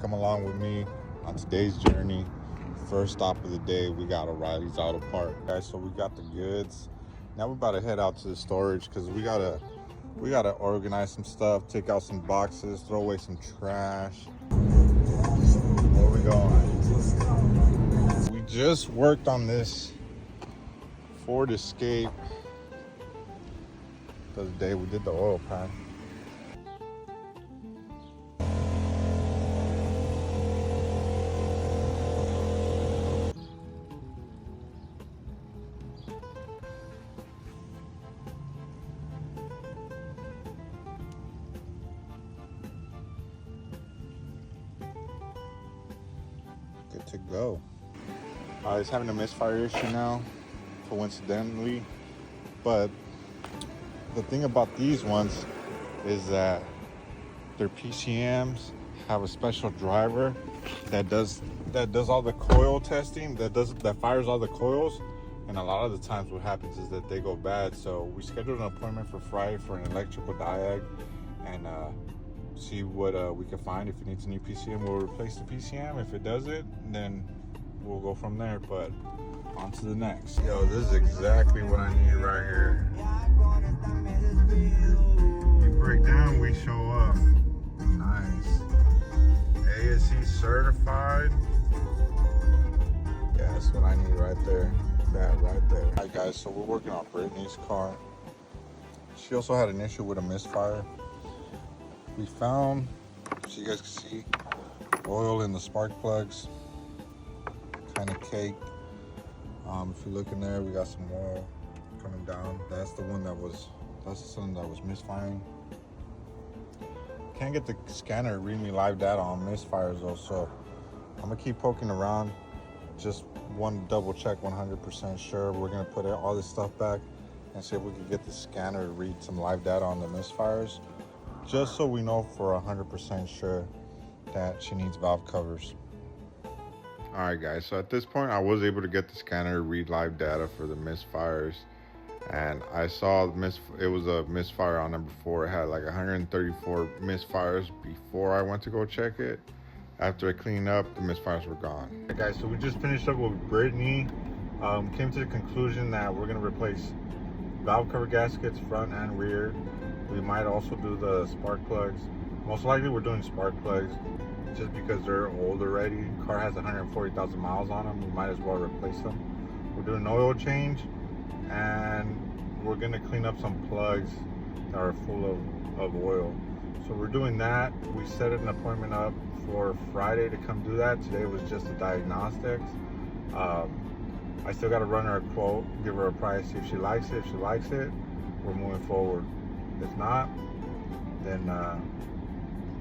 Come along with me on today's journey. First stop of the day, we got O'Reilly's Auto Park. Guys, so we got the goods. Now we're about to head out to the storage because we gotta organize some stuff, take out some boxes, throw away some trash. Where we going? We just worked on this Ford Escape the other day. We did the oil pan. Good to go. It's having a misfire issue now, coincidentally, but the thing about these ones is that their PCMs have a special driver that does all the coil testing, that fires all the coils, and a lot of the times what happens is that they go bad. So we scheduled an appointment for Friday for an electrical diag and see what we can find. If it needs a new PCM, we'll replace the PCM. If it doesn't, then we'll go from there. But on to the next. Yo, this is exactly what I need right here. You break down, we show up. Nice. ASE certified. Yeah, that's what I need right there. That right there. Alright guys, so we're working on Brittany's car. She also had an issue with a misfire. We found, so you guys can see, oil in the spark plugs, kind of caked. If you look in there, we got some oil coming down. That's the one that was misfiring. Can't get the scanner to read me live data on misfires though, so I'm gonna keep poking around. Just one double check, 100% sure. We're gonna put all this stuff back and see if we can get the scanner to read some live data on the misfires, just so we know for 100% sure that she needs valve covers. All right guys, so at this point I was able to get the scanner to read live data for the misfires, and I saw it was a misfire on number 4. It had like 134 misfires before I went to go check it. After I cleaned up, the misfires were gone. Hey guys, so we just finished up with Brittany. Came to the conclusion that we're gonna replace valve cover gaskets front and rear. We might also do the spark plugs. Most likely we're doing spark plugs just because they're old already. Car has 140,000 miles on them. We might as well replace them. We're doing an oil change, and we're gonna clean up some plugs that are full of oil. So we're doing that. We set an appointment up for Friday to come do that. Today was just the diagnostics. I still got to run her a quote, give her a price. If she likes it, we're moving forward. If not, then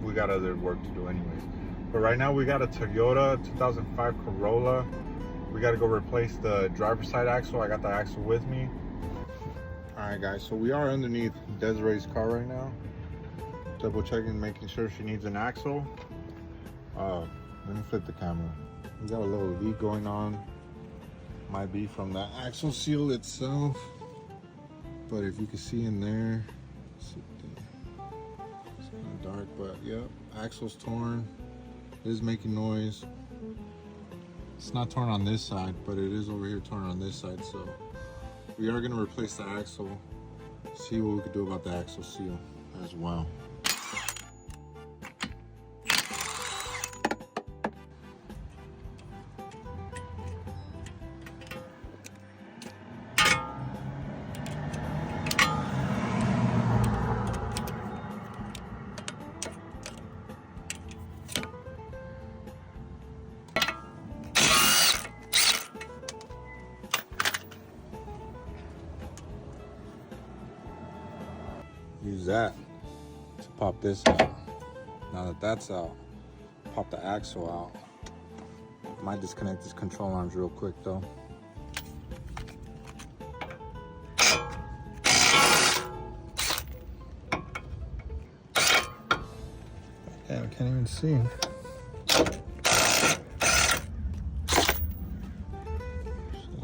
we got other work to do anyways. But right now we got a Toyota 2005 Corolla. We got to go replace the driver's side axle. I got the axle with me. All right guys, so we are underneath Desiree's car right now, double checking, making sure she needs an axle. Let me flip the camera. We got a little leak going on. Might be from the axle seal itself, but if you can see in there, it's kind of dark, but yep, axle's torn. It is making noise. It's not torn on this side, but it is over here torn on this side. So we are going to replace the axle, see what we can do about the axle seal as well. Use that to pop this out. Now that that's out, pop the axle out. Might disconnect this control arms real quick though. Yeah, I can't even see. The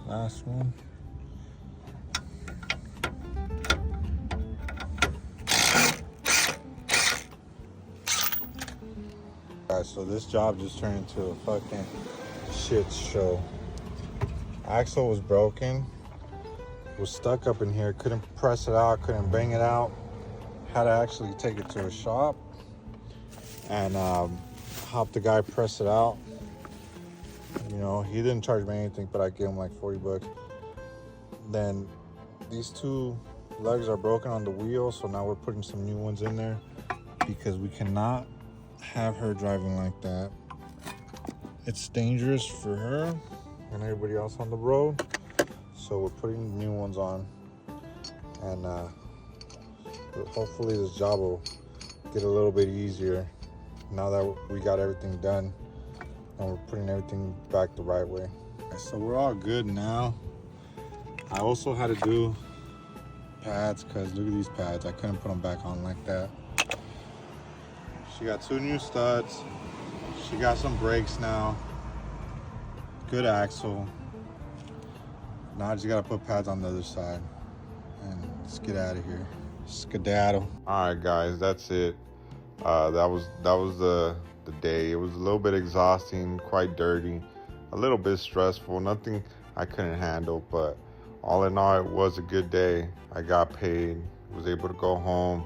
last one. guys, so this job just turned into a fucking shit show. Axle was broken, was stuck up in here, couldn't press it out, couldn't bang it out. Had to actually take it to a shop and help the guy press it out. You know, he didn't charge me anything, but I gave him like 40 bucks. Then these two legs are broken on the wheel, so now we're putting some new ones in there because we cannot have her driving like that. It's dangerous for her and everybody else on the road, so we're putting new ones on, and hopefully this job will get a little bit easier now that we got everything done and we're putting everything back the right way. So we're all good now. I also had to do pads because look at these pads, I couldn't put them back on like that. She got 2 new studs, she got some brakes now, good axle. Now I just gotta put pads on the other side and let's get out of here. Skedaddle. All right, guys, that's it. That was the day. It was a little bit exhausting, quite dirty, a little bit stressful. Nothing I couldn't handle, but all in all, it was a good day. I got paid, was able to go home,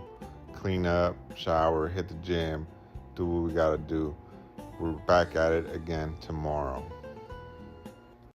clean up, shower, hit the gym, do what we gotta do. We're back at it again tomorrow.